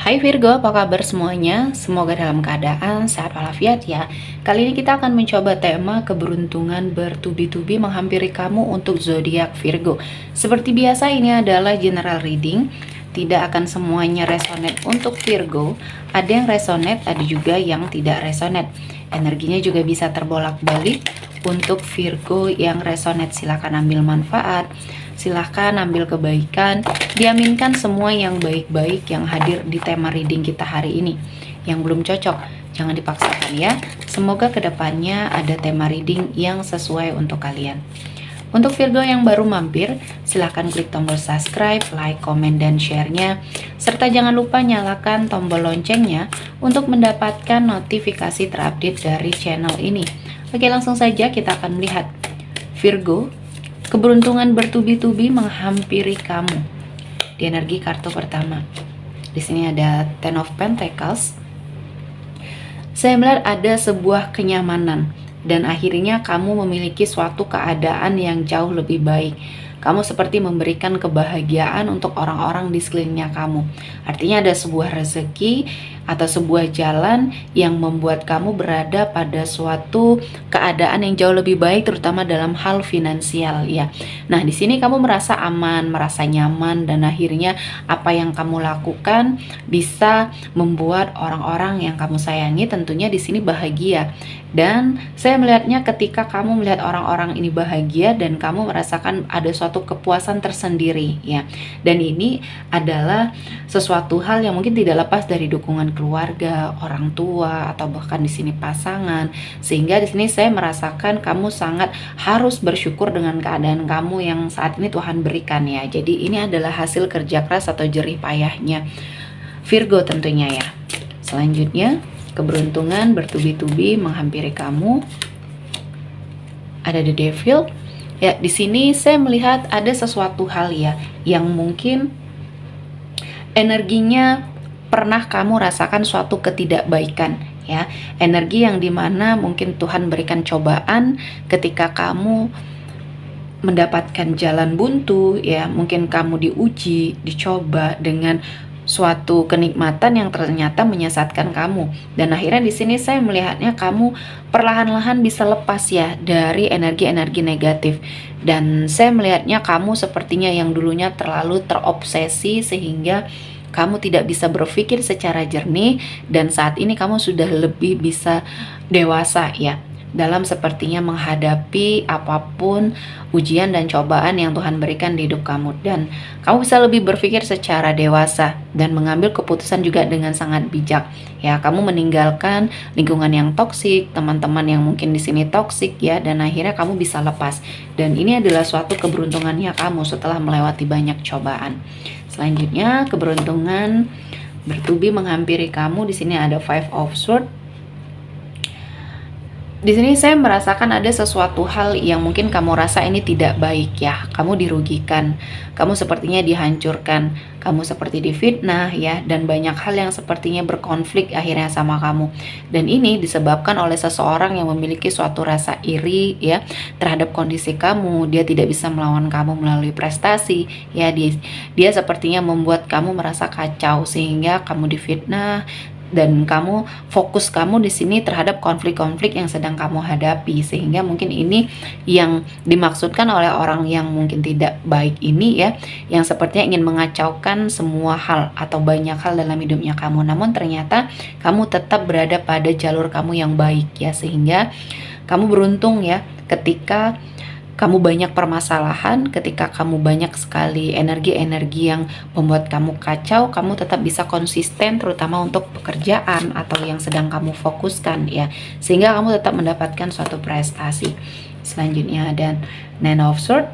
Hai Virgo, apa kabar semuanya? Semoga dalam keadaan sehat walafiat ya. Kali ini kita akan mencoba tema keberuntungan bertubi-tubi menghampiri kamu untuk zodiak Virgo. Seperti biasa ini adalah general reading. Tidak akan semuanya resonate untuk Virgo. Ada yang resonate, ada juga yang tidak resonate. Energinya juga bisa terbolak-balik. Untuk Virgo yang resonate silahkan ambil manfaat, silahkan ambil kebaikan, diaminkan semua yang baik-baik yang hadir di tema reading kita hari ini. Yang belum cocok, jangan dipaksakan ya. Semoga kedepannya ada tema reading yang sesuai untuk kalian. Untuk Virgo yang baru mampir, silahkan klik tombol subscribe, like, komen, dan share-nya. Serta jangan lupa nyalakan tombol loncengnya untuk mendapatkan notifikasi terupdate dari channel ini. Oke, langsung saja kita akan melihat Virgo, keberuntungan bertubi-tubi menghampiri kamu. Di energi kartu pertama. Di sini ada Ten of Pentacles. Saya melihat ada sebuah kenyamanan dan akhirnya kamu memiliki suatu keadaan yang jauh lebih baik. Kamu seperti memberikan kebahagiaan untuk orang-orang di sekelilingnya kamu. Artinya ada sebuah rezeki atau sebuah jalan yang membuat kamu berada pada suatu keadaan yang jauh lebih baik, terutama dalam hal finansial ya. Nah, di sini kamu merasa aman, merasa nyaman, dan akhirnya apa yang kamu lakukan bisa membuat orang-orang yang kamu sayangi tentunya di sini bahagia. Dan saya melihatnya ketika kamu melihat orang-orang ini bahagia dan kamu merasakan ada suatu kepuasan tersendiri ya. Dan ini adalah sesuatu hal yang mungkin tidak lepas dari dukungan keluarga, orang tua, atau bahkan di sini pasangan. Sehingga di sini saya merasakan kamu sangat harus bersyukur dengan keadaan kamu yang saat ini Tuhan berikan ya. Jadi ini adalah hasil kerja keras atau jerih payahnya Virgo tentunya ya. Selanjutnya, keberuntungan bertubi-tubi menghampiri kamu. Ada The Devil. Ya, di sini saya melihat ada sesuatu hal ya yang mungkin energinya pernah kamu rasakan suatu ketidakbaikan ya. Energi yang dimana mungkin Tuhan berikan cobaan ketika kamu mendapatkan jalan buntu ya. Mungkin kamu diuji, dicoba dengan suatu kenikmatan yang ternyata menyesatkan kamu, dan akhirnya di sini saya melihatnya kamu perlahan-lahan bisa lepas ya dari energi-energi negatif, dan saya melihatnya kamu sepertinya yang dulunya terlalu terobsesi sehingga kamu tidak bisa berpikir secara jernih, dan saat ini kamu sudah lebih bisa dewasa ya dalam sepertinya menghadapi apapun ujian dan cobaan yang Tuhan berikan di hidup kamu, dan kamu bisa lebih berpikir secara dewasa dan mengambil keputusan juga dengan sangat bijak ya. Kamu meninggalkan lingkungan yang toksik, teman-teman yang mungkin di sini toksik ya, dan akhirnya kamu bisa lepas, dan ini adalah suatu keberuntungannya kamu setelah melewati banyak cobaan. Selanjutnya, keberuntungan bertubi menghampiri kamu. Di sini ada Five of Swords. Di sini saya merasakan ada sesuatu hal yang mungkin kamu rasa ini tidak baik ya. Kamu dirugikan, kamu sepertinya dihancurkan, kamu seperti difitnah ya, dan banyak hal yang sepertinya berkonflik akhirnya sama kamu. Dan ini disebabkan oleh seseorang yang memiliki suatu rasa iri ya terhadap kondisi kamu. Dia tidak bisa melawan kamu melalui prestasi ya. Dia sepertinya membuat kamu merasa kacau sehingga kamu difitnah, dan kamu fokus kamu di sini terhadap konflik-konflik yang sedang kamu hadapi, sehingga mungkin ini yang dimaksudkan oleh orang yang mungkin tidak baik ini ya, yang sepertinya ingin mengacaukan semua hal atau banyak hal dalam hidupnya kamu. Namun ternyata kamu tetap berada pada jalur kamu yang baik ya, sehingga kamu beruntung ya ketika kamu banyak permasalahan, ketika kamu banyak sekali energi-energi yang membuat kamu kacau, kamu tetap bisa konsisten terutama untuk pekerjaan atau yang sedang kamu fokuskan ya, sehingga kamu tetap mendapatkan suatu prestasi. Selanjutnya ada Nine of Swords.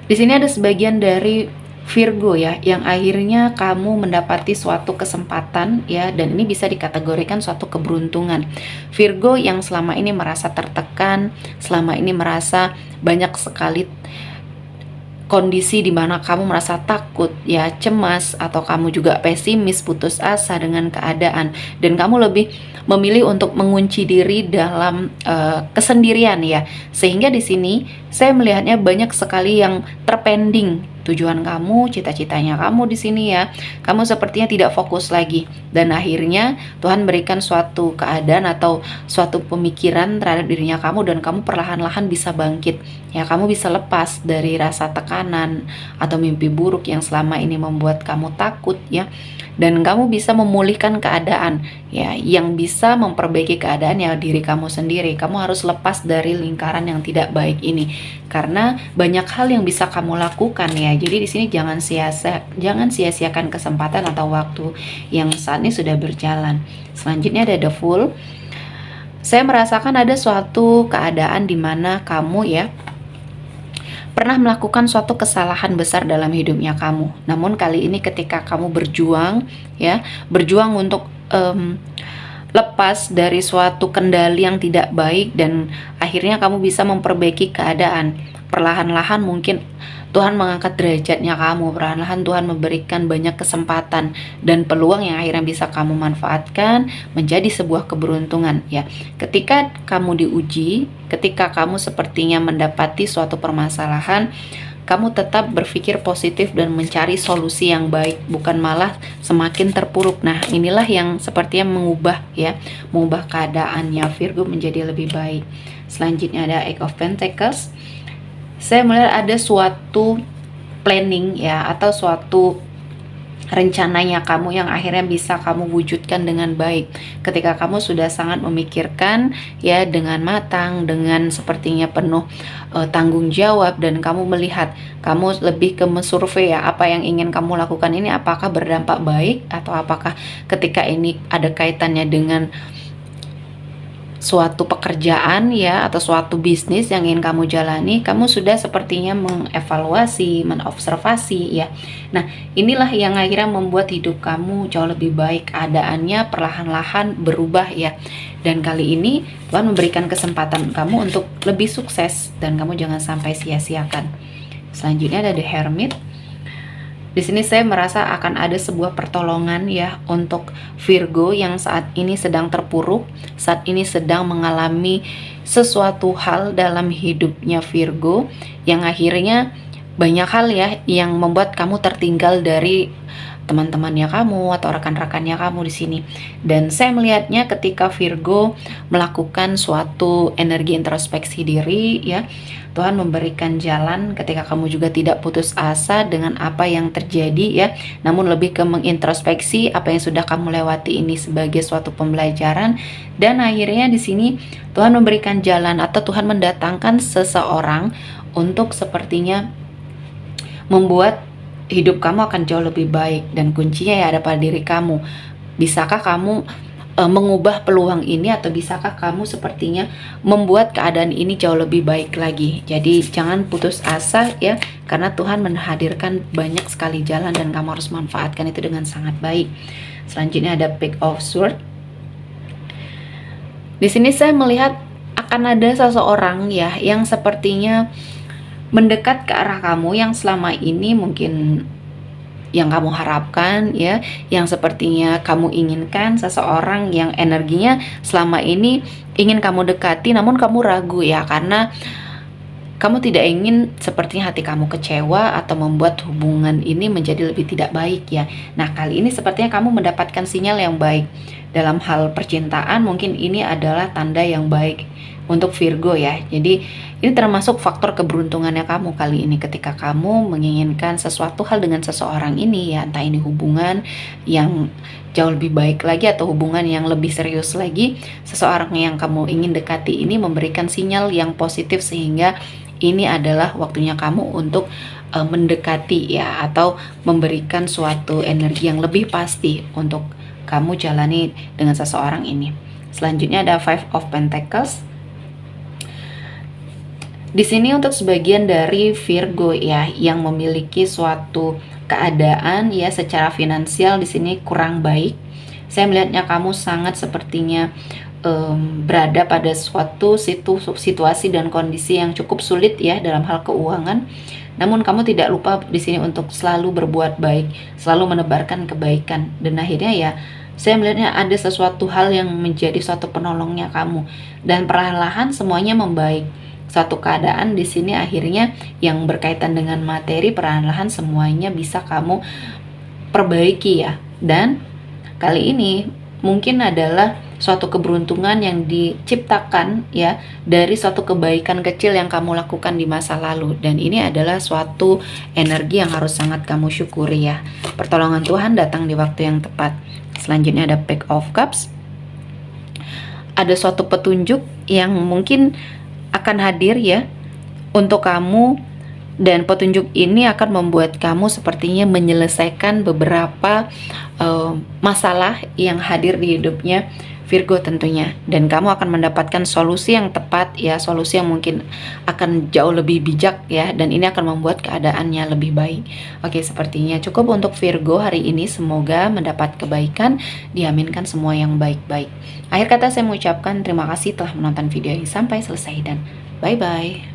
Di sini ada sebagian dari Virgo ya, yang akhirnya kamu mendapati suatu kesempatan ya, dan ini bisa dikategorikan suatu keberuntungan. Virgo yang selama ini merasa tertekan, selama ini merasa banyak sekali kondisi di mana kamu merasa takut ya, cemas, atau kamu juga pesimis, putus asa dengan keadaan, dan kamu lebih memilih untuk mengunci diri dalam kesendirian ya. Sehingga di sini saya melihatnya banyak sekali yang terpending tujuan kamu, cita-citanya kamu di sini ya. Kamu sepertinya tidak fokus lagi, dan akhirnya Tuhan berikan suatu keadaan atau suatu pemikiran terhadap dirinya kamu, dan kamu perlahan-lahan bisa bangkit. Ya, kamu bisa lepas dari rasa tekanan atau mimpi buruk yang selama ini membuat kamu takut ya. Dan kamu bisa memulihkan keadaan ya, yang bisa memperbaiki keadaan ya diri kamu sendiri. Kamu harus lepas dari lingkaran yang tidak baik ini, karena banyak hal yang bisa kamu lakukan ya. Jadi di sini jangan sia-siakan kesempatan atau waktu yang saat ini sudah berjalan. Selanjutnya ada The Fool. Saya merasakan ada suatu keadaan di mana kamu ya pernah melakukan suatu kesalahan besar dalam hidupnya kamu. Namun kali ini ketika kamu berjuang ya, berjuang untuk lepas dari suatu kendali yang tidak baik, dan akhirnya kamu bisa memperbaiki keadaan. Perlahan-lahan mungkin Tuhan mengangkat derajatnya kamu, perlahan-lahan Tuhan memberikan banyak kesempatan dan peluang yang akhirnya bisa kamu manfaatkan menjadi sebuah keberuntungan ya. Ketika kamu diuji, ketika kamu sepertinya mendapati suatu permasalahan, kamu tetap berpikir positif dan mencari solusi yang baik, bukan malah semakin terpuruk. Nah, inilah yang sepertinya mengubah keadaannya Virgo menjadi lebih baik. Selanjutnya ada Eight of Pentacles. Saya melihat ada suatu planning ya, atau suatu rencananya kamu yang akhirnya bisa kamu wujudkan dengan baik ketika kamu sudah sangat memikirkan ya, dengan matang, dengan sepertinya penuh tanggung jawab, dan kamu melihat, kamu lebih ke mensurvei ya, apa yang ingin kamu lakukan ini apakah berdampak baik, atau apakah ketika ini ada kaitannya dengan suatu pekerjaan ya, atau suatu bisnis yang ingin kamu jalani. Kamu sudah sepertinya mengevaluasi, menobservasi ya. Nah, inilah yang akhirnya membuat hidup kamu jauh lebih baik, keadaannya perlahan-lahan berubah ya. Dan kali ini Tuhan memberikan kesempatan kamu untuk lebih sukses, dan kamu jangan sampai sia-siakan. Selanjutnya ada The Hermit. Di sini saya merasa akan ada sebuah pertolongan ya untuk Virgo yang saat ini sedang terpuruk, saat ini sedang mengalami sesuatu hal dalam hidupnya Virgo yang akhirnya banyak hal ya yang membuat kamu tertinggal dari teman-temannya kamu atau rekan-rekannya kamu di sini. Dan saya melihatnya ketika Virgo melakukan suatu energi introspeksi diri ya, Tuhan memberikan jalan ketika kamu juga tidak putus asa dengan apa yang terjadi ya, namun lebih ke mengintrospeksi apa yang sudah kamu lewati ini sebagai suatu pembelajaran. Dan akhirnya di sini Tuhan memberikan jalan, atau Tuhan mendatangkan seseorang untuk sepertinya membuat hidup kamu akan jauh lebih baik, dan kuncinya ya ada pada diri kamu. Bisakah kamu mengubah peluang ini, atau bisakah kamu sepertinya membuat keadaan ini jauh lebih baik lagi? Jadi jangan putus asa ya, karena Tuhan menghadirkan banyak sekali jalan dan kamu harus manfaatkan itu dengan sangat baik. Selanjutnya ada Page of Swords. Di sini saya melihat akan ada seseorang ya yang sepertinya mendekat ke arah kamu, yang selama ini mungkin yang kamu harapkan ya, yang sepertinya kamu inginkan, seseorang yang energinya selama ini ingin kamu dekati namun kamu ragu ya, karena kamu tidak ingin sepertinya hati kamu kecewa atau membuat hubungan ini menjadi lebih tidak baik ya. Nah, kali ini sepertinya kamu mendapatkan sinyal yang baik dalam hal percintaan. Mungkin ini adalah tanda yang baik untuk Virgo ya. Jadi ini termasuk faktor keberuntungannya kamu kali ini ketika kamu menginginkan sesuatu hal dengan seseorang ini ya, entah ini hubungan yang jauh lebih baik lagi atau hubungan yang lebih serius lagi. Seseorang yang kamu ingin dekati ini memberikan sinyal yang positif, sehingga ini adalah waktunya kamu untuk mendekati ya, atau memberikan suatu energi yang lebih pasti untuk kamu jalani dengan seseorang ini. Selanjutnya ada Five of Pentacles. Di sini untuk sebagian dari Virgo ya yang memiliki suatu keadaan ya secara finansial di sini kurang baik. Saya melihatnya kamu sangat sepertinya berada pada suatu situasi dan kondisi yang cukup sulit ya dalam hal keuangan. Namun kamu tidak lupa di sini untuk selalu berbuat baik, selalu menebarkan kebaikan, dan akhirnya ya saya melihatnya ada sesuatu hal yang menjadi suatu penolongnya kamu, dan perlahan-lahan semuanya membaik. suatu keadaan di sini akhirnya yang berkaitan dengan materi perlahan-lahan semuanya bisa kamu perbaiki ya. Dan kali ini mungkin adalah suatu keberuntungan yang diciptakan ya dari suatu kebaikan kecil yang kamu lakukan di masa lalu, dan ini adalah suatu energi yang harus sangat kamu syukuri ya. Pertolongan Tuhan datang di waktu yang tepat. Selanjutnya ada Page of Cups. Ada suatu petunjuk yang mungkin akan hadir ya untuk kamu, dan petunjuk ini akan membuat kamu sepertinya menyelesaikan beberapa masalah yang hadir di hidupnya Virgo tentunya, dan kamu akan mendapatkan solusi yang tepat ya, solusi yang mungkin akan jauh lebih bijak ya, dan ini akan membuat keadaannya lebih baik. Oke, sepertinya cukup untuk Virgo hari ini. Semoga mendapat kebaikan, diaminkan semua yang baik-baik. Akhir kata saya mengucapkan terima kasih telah menonton video ini sampai selesai, dan bye-bye.